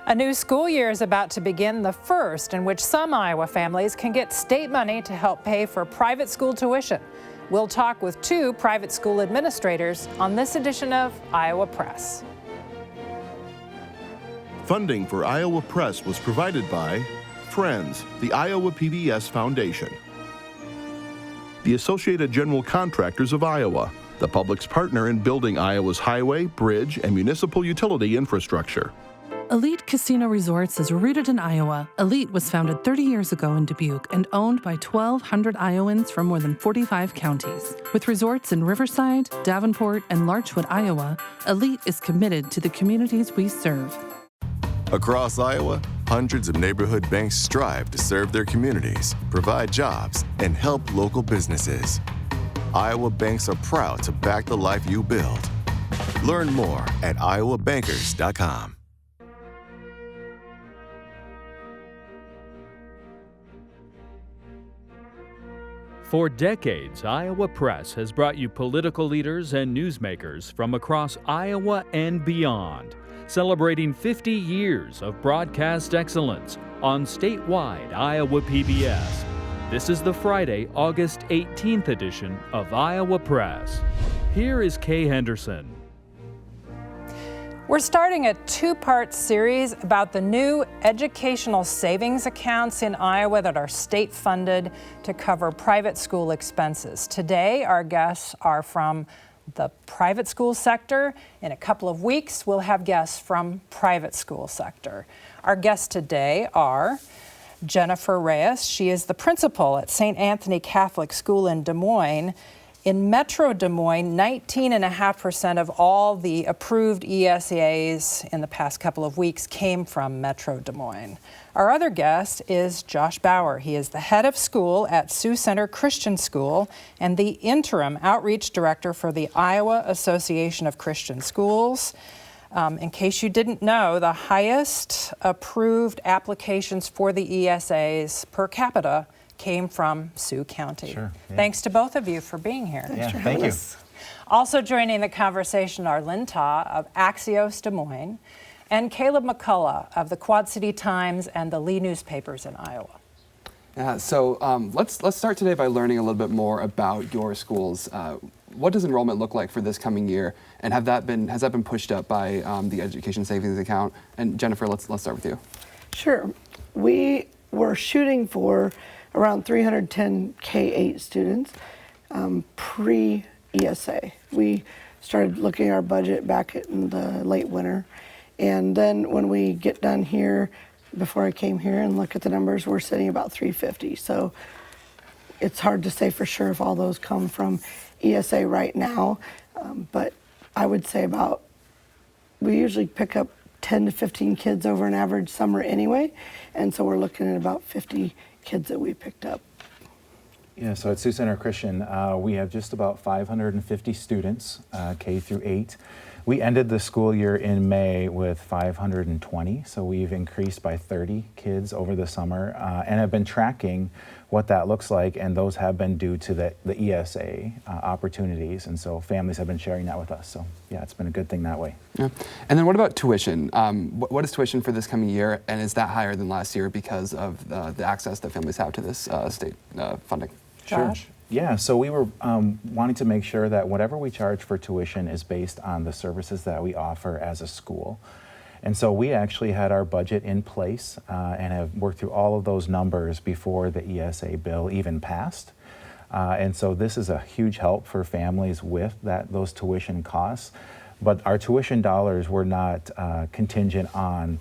A new school year is about to begin, the first in which some Iowa families can get state money to help pay for private school tuition. We'll talk with two private school administrators on this edition of Iowa Press. Funding for Iowa Press was provided by Friends, the Iowa PBS Foundation, the Associated General Contractors of Iowa, the public's partner in building Iowa's highway, bridge, and municipal utility infrastructure. Elite Casino Resorts is rooted in Iowa. Elite was founded 30 years ago in Dubuque and owned by 1,200 Iowans from more than 45 counties. With resorts in Riverside, Davenport, and Larchwood, Iowa, Elite is committed to the communities we serve. Across Iowa, hundreds of neighborhood banks strive to serve their communities, provide jobs, and help local businesses. Iowa banks are proud to back the life you build. Learn more at iowabankers.com. For decades, Iowa Press has brought you political leaders and newsmakers from across Iowa and beyond, celebrating 50 years of broadcast excellence on statewide Iowa PBS. This is the Friday, August 18th edition of Iowa Press. Here is Kay Henderson. We're starting a two-part series about the new educational savings accounts in Iowa that are state-funded to cover private school expenses. Today, our guests are from the private school sector. In a couple of weeks, we'll have guests from private school sector. Our guests today are Jennifer Raes. She is the principal at St. Anthony Catholic School in Des Moines. In Metro Des Moines, 19.5% of all the approved ESAs in the past couple of weeks came from Metro Des Moines. Our other guest is Josh Bowar. He is the head of school at Sioux Center Christian School and the interim outreach director for the Iowa Association of Christian Schools. In case you didn't know, the highest approved applications for the ESAs per capita came from Sioux County. Sure, yeah. Thanks to both of you for being here. Yeah, thank you. Also joining the conversation are Linh of Axios Des Moines and Caleb McCullough of the Quad City Times and the Lee newspapers in Iowa. So let's start today by learning a little bit more about your schools. What does enrollment look like for this coming year, and has that been pushed up by the education savings account? And Jennifer, let's start with you. Sure. We were shooting for around 310 K-8 students pre-ESA. We started looking at our budget back in the late winter. And then when we get done here, before I came here and look at the numbers, we're sitting about 350. So it's hard to say for sure if all those come from ESA right now. But I would say we usually pick up 10 to 15 kids over an average summer anyway. And so we're looking at about 50 kids that we picked up. Yeah, so at Sioux Center Christian, we have just about 550 students, K through 8. We ended the school year in May with 520, so we've increased by 30 kids over the summer and have been tracking what that looks like, and those have been due to the ESA opportunities, and so families have been sharing that with us. So yeah, it's been a good thing that way. Yeah. And then what about tuition? What is tuition for this coming year, and is that higher than last year because of the access that families have to this state funding? Josh? Sure. Yeah, so we were wanting to make sure that whatever we charge for tuition is based on the services that we offer as a school. And so we actually had our budget in place and have worked through all of those numbers before the ESA bill even passed. And so this is a huge help for families with those tuition costs. But our tuition dollars were not contingent on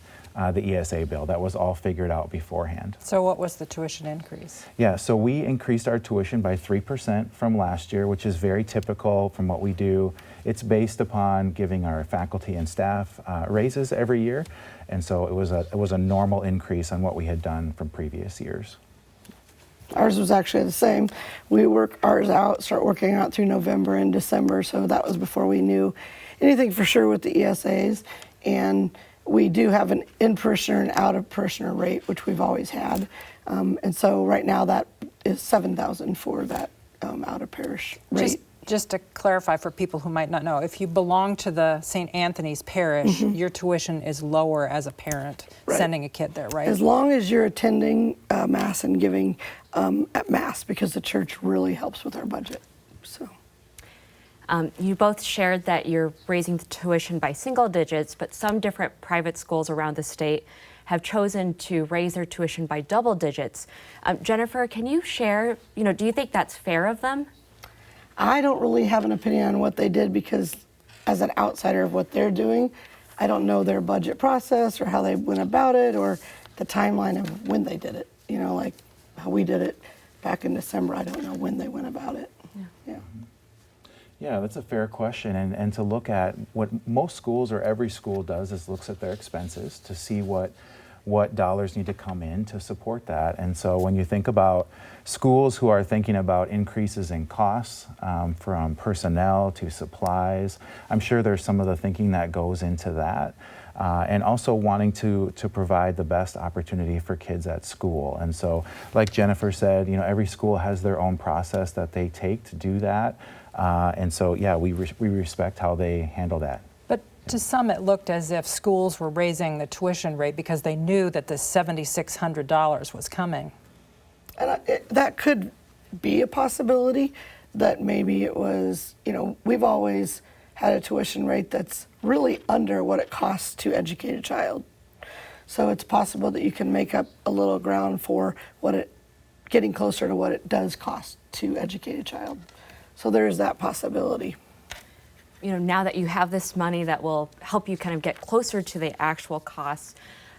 the ESA bill. That was all figured out beforehand. So what was the tuition increase? Yeah, so we increased our tuition by 3% from last year, which is very typical from what we do. It's based upon giving our faculty and staff raises every year, and so it was a normal increase on what we had done from previous years. Ours was actually the same. We work ours out, start working out through November and December, so that was before we knew anything for sure with the ESAs. And we do have an in-parishioner and out-of-parishioner rate, which we've always had. And so right now that is $7,000 for that out-of-parish rate. just to clarify for people who might not know, if you belong to the St. Anthony's Parish, your tuition is lower as a parent sending a kid there, right? As long as you're attending Mass and giving at Mass, because the church really helps with our budget. So. You both shared that you're raising the tuition by single digits, but some different private schools around the state have chosen to raise their tuition by double digits. Jennifer, can you share, do you think that's fair of them? I don't really have an opinion on what they did because as an outsider of what they're doing, I don't know their budget process or how they went about it or the timeline of when they did it. Like how we did it back in December. I don't know when they went about it. Yeah. Yeah, that's a fair question. And to look at what most schools or every school does is looks at their expenses to see what dollars need to come in to support that. And so when you think about schools who are thinking about increases in costs from personnel to supplies, I'm sure there's some of the thinking that goes into that. And also wanting to provide the best opportunity for kids at school. And so, like Jennifer said, every school has their own process that they take to do that. And so, yeah, we respect how they handle that. But to some, it looked as if schools were raising the tuition rate because they knew that the $7,600 was coming. And that could be a possibility, that maybe it was, we've always had a tuition rate that's really under what it costs to educate a child. So it's possible that you can make up a little ground for getting closer to what it does cost to educate a child. So there is that possibility. Now that you have this money that will help you kind of get closer to the actual costs,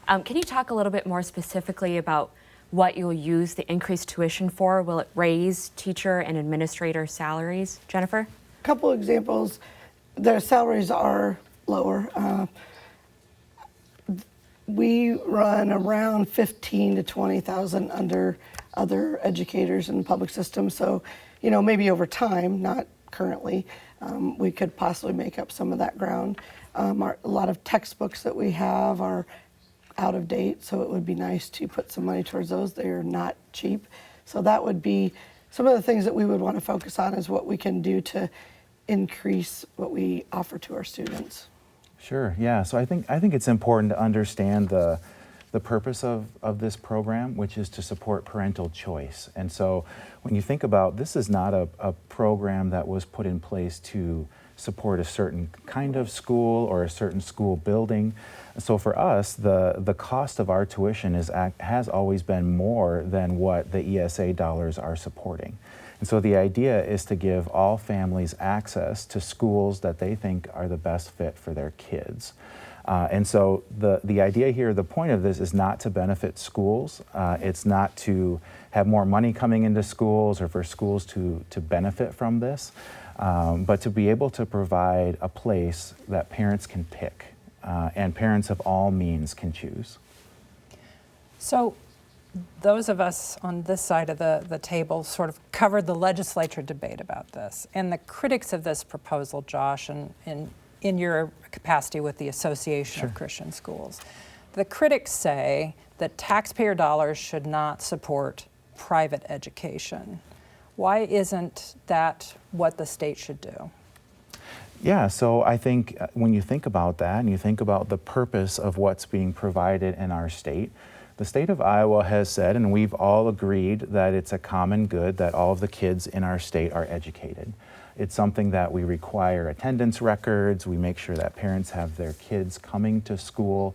can you talk a little bit more specifically about what you'll use the increased tuition for? Will it raise teacher and administrator salaries? Jennifer? A couple examples. Their salaries are lower. We run around 15 to 20,000 under other educators in the public system. So, maybe over time, not currently, we could possibly make up some of that ground. A lot of textbooks that we have are out of date, so it would be nice to put some money towards those. They are not cheap. So that would be some of the things that we would want to focus on, is what we can do to increase what we offer to our students. Sure, yeah. So I think it's important to understand the purpose of this program, which is to support parental choice. And so when you think about, this is not a program that was put in place to support a certain kind of school or a certain school building. So for us, the cost of our tuition has always been more than what the ESA dollars are supporting. And so the idea is to give all families access to schools that they think are the best fit for their kids. And so the idea here, the point of this is not to benefit schools. It's not to have more money coming into schools or for schools to benefit from this, but to be able to provide a place that parents can pick and parents of all means can choose. So those of us on this side of the table sort of covered the legislature debate about this. And the critics of this proposal, Josh, and in your capacity with the Association of Christian Schools, the critics say that taxpayer dollars should not support private education. Why isn't that what the state should do? Yeah, so I think when you think about that and you think about the purpose of what's being provided in our state, the state of Iowa has said, and we've all agreed, that it's a common good that all of the kids in our state are educated. It's something that we require attendance records, we make sure that parents have their kids coming to school,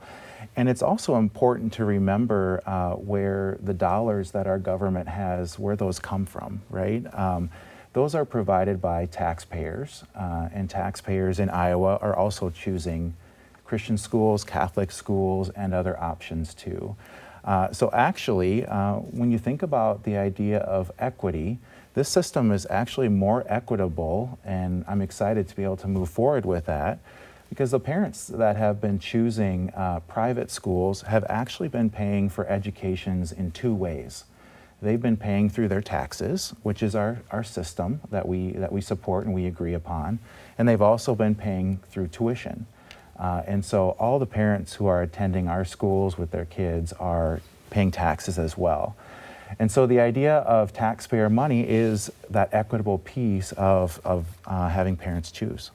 and it's also important to remember where the dollars that our government has, where those come from, right? Those are provided by taxpayers, and taxpayers in Iowa are also choosing Christian schools, Catholic schools, and other options too. So actually, when you think about the idea of equity, this system is actually more equitable, and I'm excited to be able to move forward with that, because the parents that have been choosing private schools have actually been paying for educations in two ways. They've been paying through their taxes, which is our system that we support and we agree upon, and they've also been paying through tuition. And so all the parents who are attending our schools with their kids are paying taxes as well. And so the idea of taxpayer money is that equitable piece of having parents choose.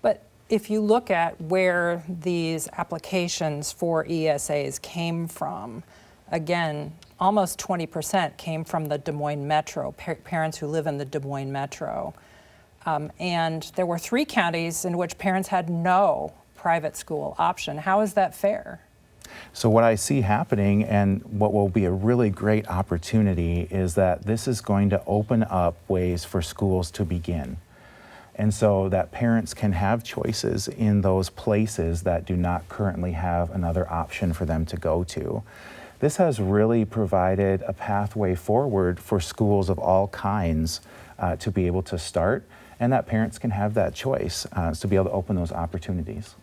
But if you look at where these applications for ESAs came from, again, almost 20% came from the Des Moines Metro, parents who live in the Des Moines Metro. And there were 3 counties in which parents had no private school option. How is that fair? So what I see happening, and what will be a really great opportunity, is that this is going to open up ways for schools to begin. And so that parents can have choices in those places that do not currently have another option for them to go to. This has really provided a pathway forward for schools of all kinds to be able to start, and that parents can have that choice to be able to open those opportunities.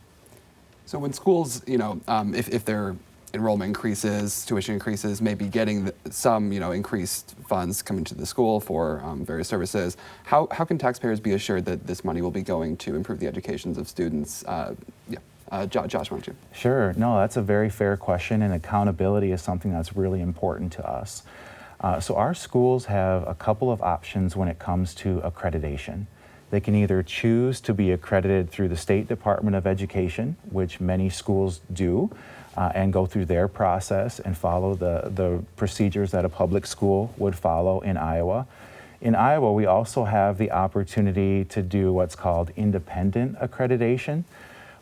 So when schools, if their enrollment increases, tuition increases, maybe getting some, increased funds coming to the school for various services, how can taxpayers be assured that this money will be going to improve the educations of students? Josh, why don't you? Sure. No, that's a very fair question, and accountability is something that's really important to us. So our schools have a couple of options when it comes to accreditation. They can either choose to be accredited through the State Department of Education, which many schools do, and go through their process and follow the procedures that a public school would follow in Iowa. In Iowa, we also have the opportunity to do what's called independent accreditation,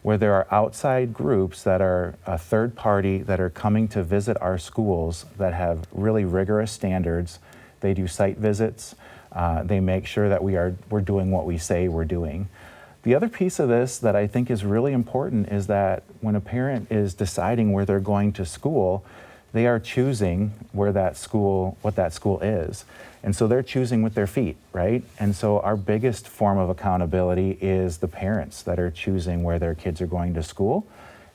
where there are outside groups that are a third party that are coming to visit our schools that have really rigorous standards. They do site visits. They make sure that we're doing what we say we're doing. The other piece of this that I think is really important is that when a parent is deciding where they're going to school, they are choosing what that school is. And so they're choosing with their feet, right? And so our biggest form of accountability is the parents that are choosing where their kids are going to school.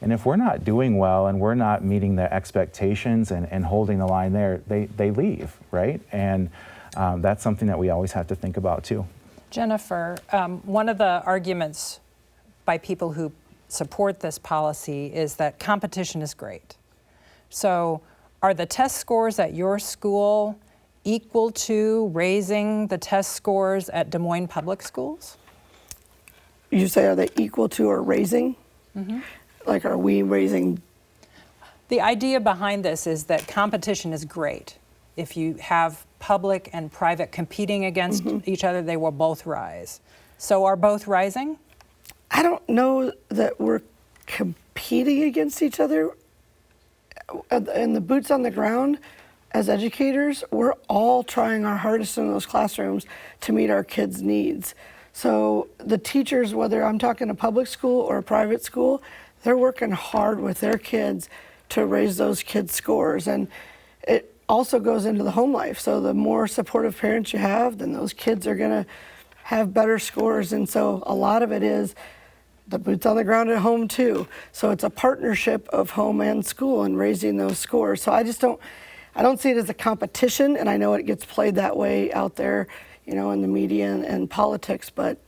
And if we're not doing well and we're not meeting the expectations and holding the line there, they leave, right? And that's something that we always have to think about too. Jennifer, one of the arguments by people who support this policy is that competition is great. So are the test scores at your school equal to raising the test scores at Des Moines Public Schools? You say, are they equal to or raising? Mm-hmm. Like, are we raising? The idea behind this is that competition is great. If you have public and private competing against each other, they will both rise. So are both rising? I don't know that we're competing against each other. And the boots on the ground, as educators, we're all trying our hardest in those classrooms to meet our kids' needs. So the teachers, whether I'm talking a public school or a private school, they're working hard with their kids to raise those kids' scores. And it also goes into the home life. So the more supportive parents you have, then those kids are gonna have better scores. And so a lot of it is the boots on the ground at home too. So it's a partnership of home and school and raising those scores. So I don't see it as a competition, and I know it gets played that way out there, in the media and politics, but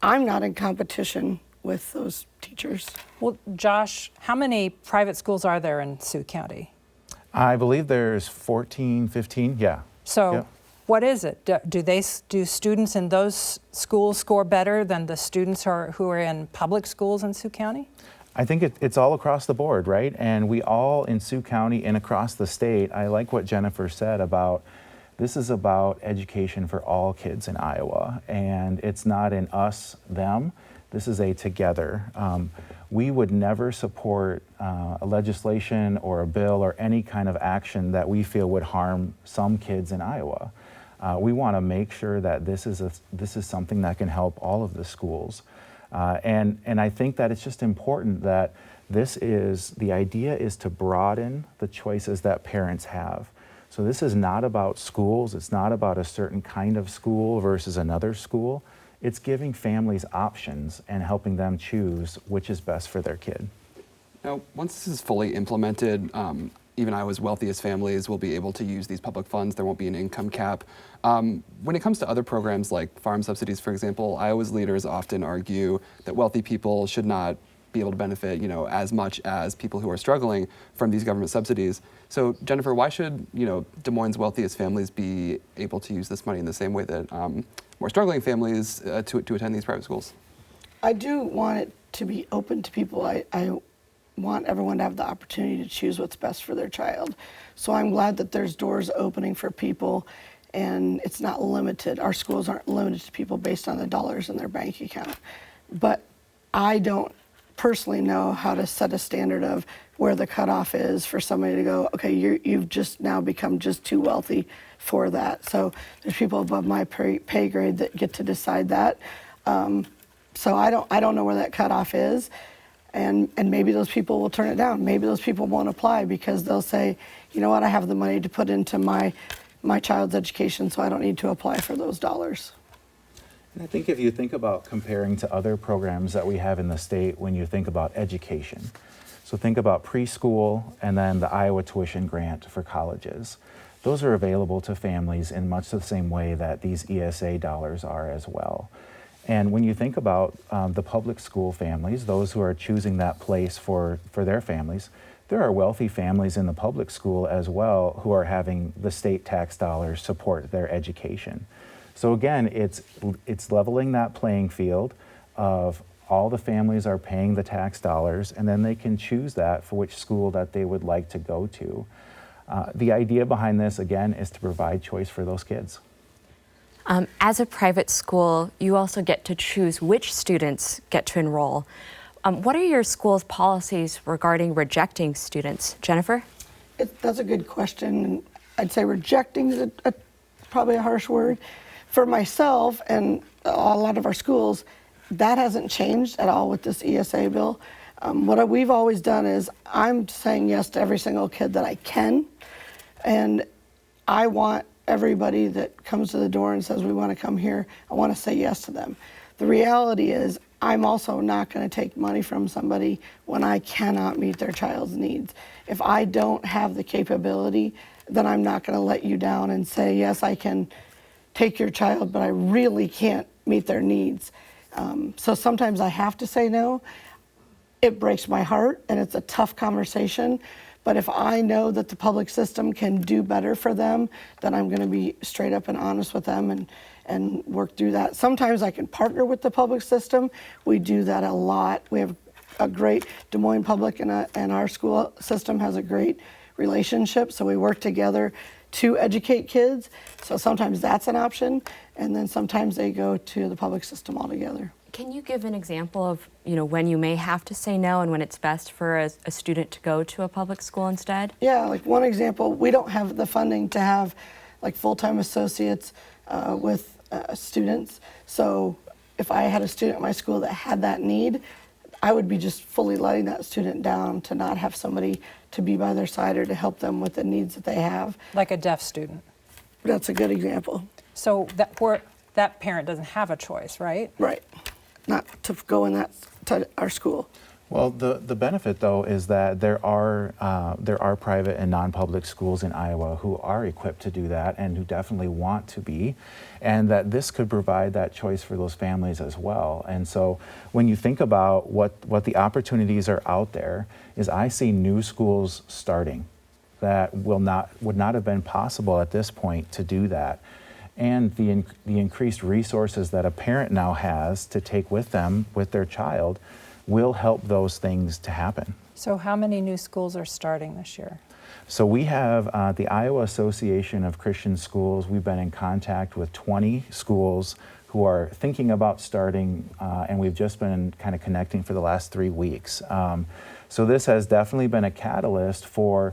I'm not in competition with those teachers. Well, Josh, how many private schools are there in Sioux County? I believe there's 14, 15, yeah. So Yep. what is it? Do students in those schools score better than the students who are in public schools in Sioux County? I think it's all across the board, right? And we all in Sioux County and across the state, I like what Jennifer said about this is about education for all kids in Iowa. And it's not an us, them. This is a together. We would never support a legislation or a bill or any kind of action that we feel would harm some kids in Iowa. We want to make sure that this is something that can help all of the schools. And I think that it's just important that the idea is to broaden the choices that parents have. So this is not about schools. It's not about a certain kind of school versus another school. It's giving families options and helping them choose which is best for their kid. Now, once this is fully implemented, even Iowa's wealthiest families will be able to use these public funds. There won't be an income cap. When it comes to other programs like farm subsidies, for example, Iowa's leaders often argue that wealthy people should not be able to benefit, as much as people who are struggling from these government subsidies. So Jennifer, why should, Des Moines' wealthiest families be able to use this money in the same way that more struggling families to attend these private schools? I do want it to be open to people. I want everyone to have the opportunity to choose what's best for their child. So I'm glad that there's doors opening for people, and it's not limited. Our schools aren't limited to people based on the dollars in their bank account. But I don't personally know how to set a standard of where the cutoff is for somebody to go, okay, you've just now become just too wealthy for that. So there's people above my pay grade that get to decide that. So I don't know where that cutoff is. And maybe those people will turn it down. Maybe those people won't apply because they'll say, you know what, I have the money to put into my child's education, so I don't need to apply for those dollars. And I think if you think about comparing to other programs that we have in the state when you think about education, so think about preschool and then the Iowa tuition grant for colleges. Those are available to families in much the same way that these ESA dollars are as well. And when you think about the public school families, those who are choosing that place for their families, there are wealthy families in the public school as well who are having the state tax dollars support their education. So again, it's leveling that playing field of all the families are paying the tax dollars, and then they can choose that for which school that they would like to go to. The idea behind this, again, is to provide choice for those kids. As a private school, you also get to choose which students get to enroll. What are your school's policies regarding rejecting students? Jennifer? That's a good question. I'd say rejecting is probably a harsh word. For myself and a lot of our schools, that hasn't changed at all with this ESA bill. What we've always done is I'm saying yes to every single kid that I can, and I want everybody that comes to the door and says we want to come here, I want to say yes to them. The reality is I'm also not going to take money from somebody when I cannot meet their child's needs. If I don't have the capability, then I'm not going to let you down and say, yes, I can take your child, but I really can't meet their needs. So sometimes I have to say no. It breaks my heart, and it's a tough conversation. But if I know that the public system can do better for them, then I'm going to be straight up and honest with them and work through that. Sometimes I can partner with the public system. We do that a lot. We have a great Des Moines Public and our school system has a great relationship, so we work together to educate kids. So sometimes that's an option, and then sometimes they go to the public system altogether. Can you give an example of, when you may have to say no and when it's best for a student to go to a public school instead? Yeah, like one example, we don't have the funding to have like full-time associates with students. So if I had a student at my school that had that need, I would be just fully letting that student down to not have somebody to be by their side or to help them with the needs that they have. Like a deaf student. That's a good example. So that parent doesn't have a choice, right? Right. Not to go in to our school. Well, the benefit though is that there are private and non-public schools in Iowa who are equipped to do that and who definitely want to be, and that this could provide that choice for those families as well. And so when you think about what the opportunities are out there, is I see new schools starting that would not have been possible at this point to do that. And the increased resources that a parent now has to take with them, with their child, will help those things to happen. So how many new schools are starting this year? So we have the Iowa Association of Christian Schools. We've been in contact with 20 schools who are thinking about starting, and we've just been kind of connecting for the last 3 weeks. So this has definitely been a catalyst for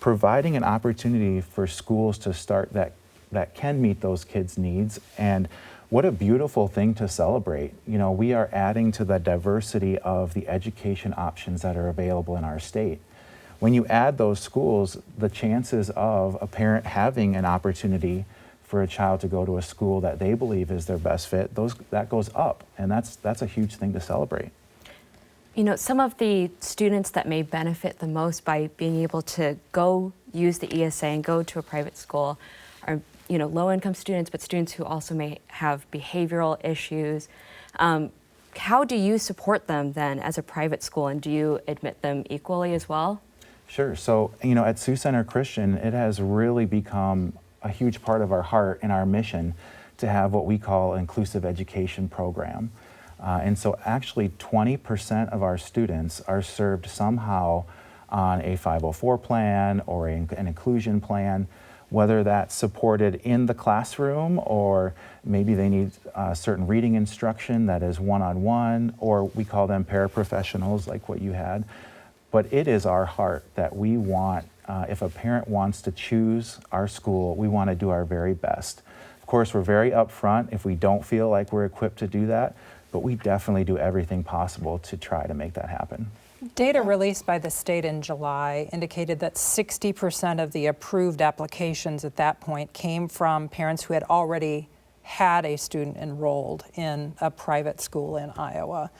providing an opportunity for schools to start that can meet those kids' needs. And what a beautiful thing to celebrate. We are adding to the diversity of the education options that are available in our state. When you add those schools, the chances of a parent having an opportunity for a child to go to a school that they believe is their best fit, that goes up. And that's a huge thing to celebrate. Some of the students that may benefit the most by being able to go use the ESA and go to a private school are low-income students, but students who also may have behavioral issues. how do you support them then as a private school, and do you admit them equally as well? Sure. So, at Sioux Center Christian, it has really become a huge part of our heart and our mission to have what we call an inclusive education program. And so actually 20% of our students are served somehow on a 504 plan or an inclusion plan, whether that's supported in the classroom or maybe they need certain reading instruction that is one-on-one, or we call them paraprofessionals like what you had. But it is our heart that we want, if a parent wants to choose our school, we want to do our very best. Of course, we're very upfront if we don't feel like we're equipped to do that, but we definitely do everything possible to try to make that happen. Data released by the state in July indicated that 60% of the approved applications at that point came from parents who had already had a student enrolled in a private school in Iowa.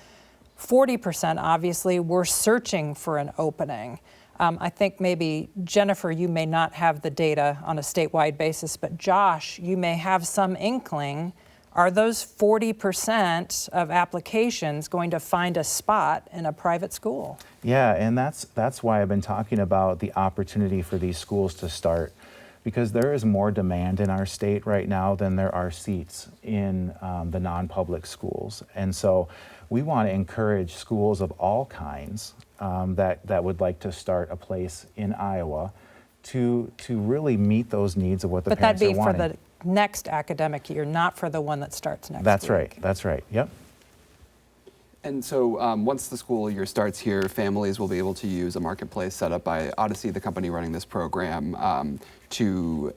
40% obviously were searching for an opening. I think maybe, Jennifer, you may not have the data on a statewide basis, but Josh, you may have some inkling. Are those 40% of applications going to find a spot in a private school? Yeah, and that's why I've been talking about the opportunity for these schools to start, because there is more demand in our state right now than there are seats in the non-public schools. And so we want to encourage schools of all kinds that would like to start a place in Iowa to really meet those needs of what the parents are wanting. But that'd be for the next academic year, not for the one that starts next That's week. right, that's right, yep. And so once the school year starts here, families will be able to use a marketplace set up by Odyssey, the company running this program, to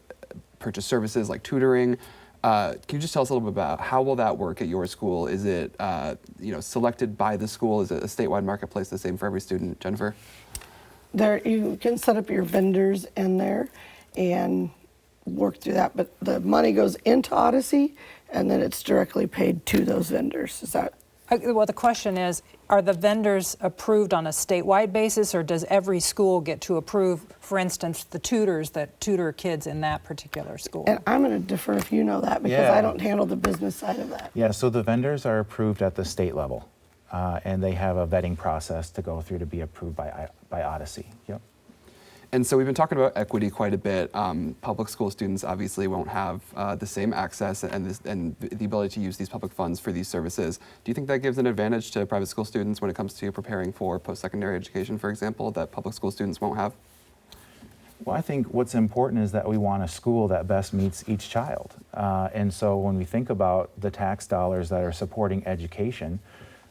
purchase services like tutoring. Can you just tell us a little bit about how will that work at your school? Is it selected by the school? Is it a statewide marketplace the same for every student? Jennifer? There, you can set up your vendors in there and work through that, but the money goes into Odyssey and then it's directly paid to those vendors. Is that? Well, the question is, are the vendors approved on a statewide basis, or does every school get to approve, for instance, the tutors that tutor kids in that particular school? And I'm going to defer if you know that, because I don't handle the business side of that. Yeah, so the vendors are approved at the state level, and they have a vetting process to go through to be approved by Odyssey. Yep. And so we've been talking about equity quite a bit. Public school students obviously won't have the same access and the ability to use these public funds for these services. Do you think that gives an advantage to private school students when it comes to preparing for post-secondary education, for example, that public school students won't have? Well, I think what's important is that we want a school that best meets each child. And so when we think about the tax dollars that are supporting education,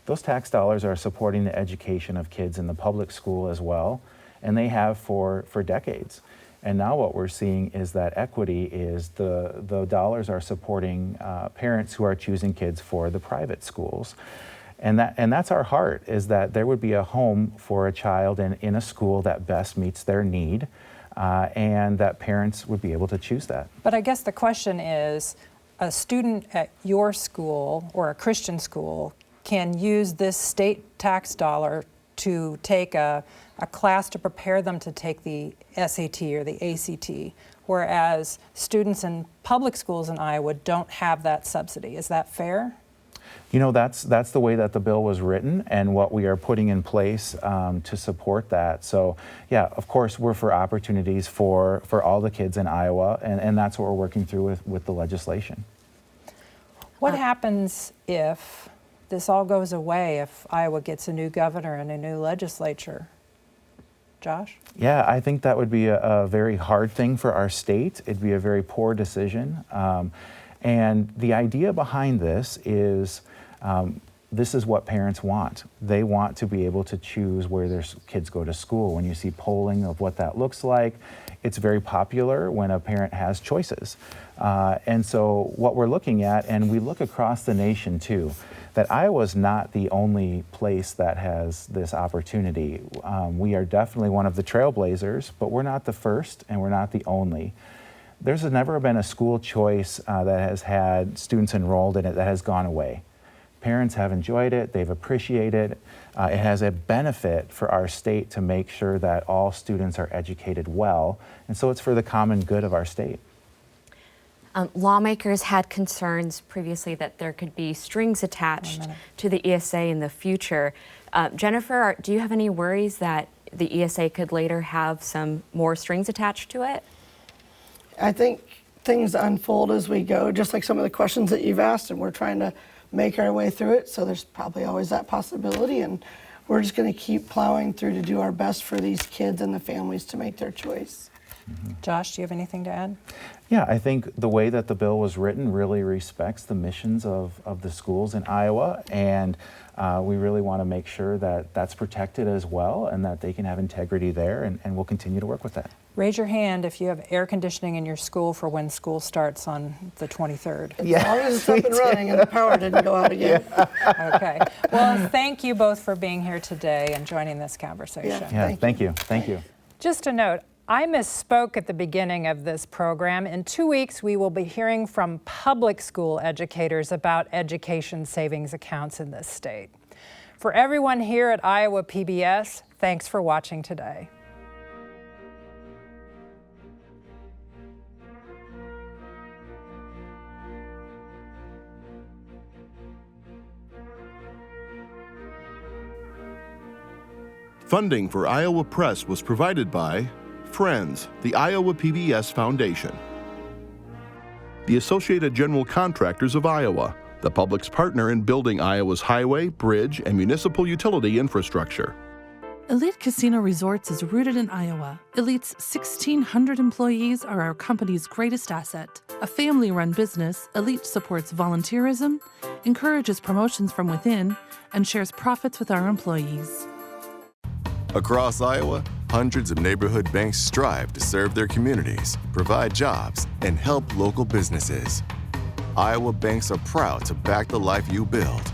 those tax dollars are supporting the education of kids in the public school as well, and they have for decades. And now what we're seeing is that equity is the dollars are supporting parents who are choosing kids for the private schools. And that's our heart, is that there would be a home for a child in a school that best meets their need, and that parents would be able to choose that. But I guess the question is, a student at your school or a Christian school can use this state tax dollar to take a class to prepare them to take the SAT or the ACT, whereas students in public schools in Iowa don't have that subsidy. Is that fair? You know, that's the way that the bill was written and what we are putting in place to support that. So yeah, of course, we're for opportunities for all the kids in Iowa, and that's what we're working through with the legislation. What happens if this all goes away, if Iowa gets a new governor and a new legislature? Josh? Yeah, I think that would be a very hard thing for our state. It'd be a very poor decision. And the idea behind this is what parents want. They want to be able to choose where their kids go to school. When you see polling of what that looks like, it's very popular when a parent has choices. And so what we're looking at, and we look across the nation too, that Iowa's not the only place that has this opportunity. We are definitely one of the trailblazers, but we're not the first and we're not the only. There's never been a school choice that has had students enrolled in it that has gone away. Parents have enjoyed it, they've appreciated it. It has a benefit for our state to make sure that all students are educated well, and so it's for the common good of our state. Lawmakers had concerns previously that there could be strings attached to the ESA in the future. Jennifer, do you have any worries that the ESA could later have some more strings attached to it? I think things unfold as we go, just like some of the questions that you've asked, and we're trying to make our way through it. So there's probably always that possibility, and we're just going to keep plowing through to do our best for these kids and the families to make their choice. Josh, do you have anything to add? Yeah, I think the way that the bill was written really respects the missions of the schools in Iowa, and we really want to make sure that that's protected as well and that they can have integrity there, and we'll continue to work with that. Raise your hand if you have air conditioning in your school for when school starts on the 23rd. As long as it's up and running and the power didn't go out again. Okay. Well, thank you both for being here today and joining this conversation. Yeah, thank you. Thank you. Just a note, I misspoke at the beginning of this program. In 2 weeks, we will be hearing from public school educators about education savings accounts in this state. For everyone here at Iowa PBS, thanks for watching today. Funding for Iowa Press was provided by Friends, the Iowa PBS Foundation, the Associated General Contractors of Iowa, the public's partner in building Iowa's highway, bridge, and municipal utility infrastructure. Elite Casino Resorts is rooted in Iowa. Elite's 1,600 employees are our company's greatest asset. A family-run business, Elite supports volunteerism, encourages promotions from within, and shares profits with our employees. Across Iowa, hundreds of neighborhood banks strive to serve their communities, provide jobs, and help local businesses. Iowa banks are proud to back the life you build.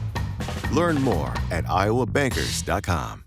Learn more at iowabankers.com.